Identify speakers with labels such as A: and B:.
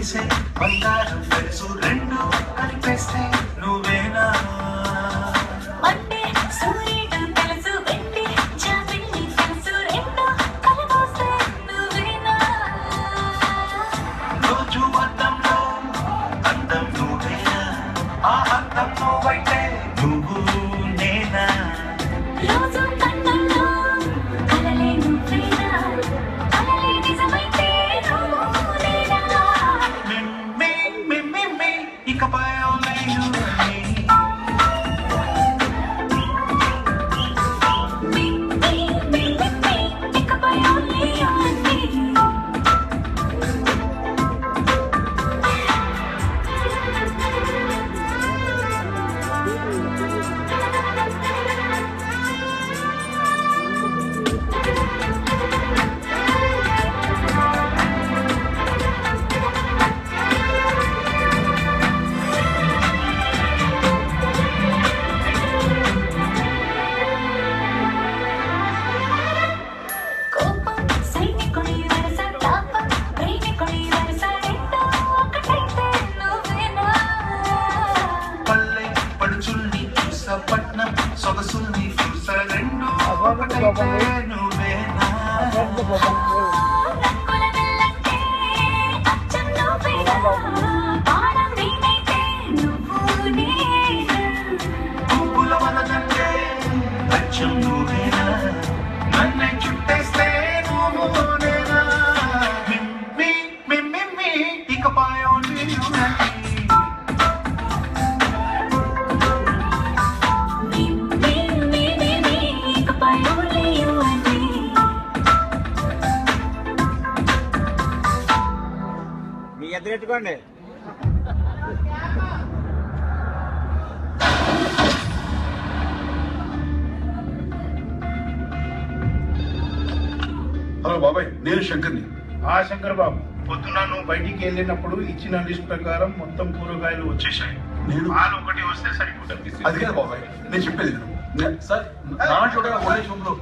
A: మెరిసే బంగారం తెలుసు రెండు కలిపేస్తే నువ్వేనా రోజు అద్దంలో అందం నువ్వేనా ఆ అందం నువ్వైతే నువ్వు నేనా ఇకపై only you and me. పట్నం సొగసుల్ని చూసరెండు ఒకటైతే నువ్వేనా పువ్వుల వలదంటే అచ్చం నువ్వేనా నన్నే చుట్టేస్తే నువ్వు నేనా మిమ్మి ఇకపై only you and me.
B: మీ ఎదురెట్టుకోండి.
C: హలో బాబాయ్, నేను శంకర్ని.
D: శంకర్ బాబు, పొద్దున నువ్వు బయటికి వెళ్ళినప్పుడు ఇచ్చిన లిస్ట్ ప్రకారం మొత్తం కూరగాయలు వచ్చేసాయి.
C: నేను
D: పాలు ఒకటి వస్తే సరిపోతుంది.
C: అది కాదు బాబాయ్, నేను చెప్పేది సార్ నా చూడ ఓల్డేజ్ హోమ్ లో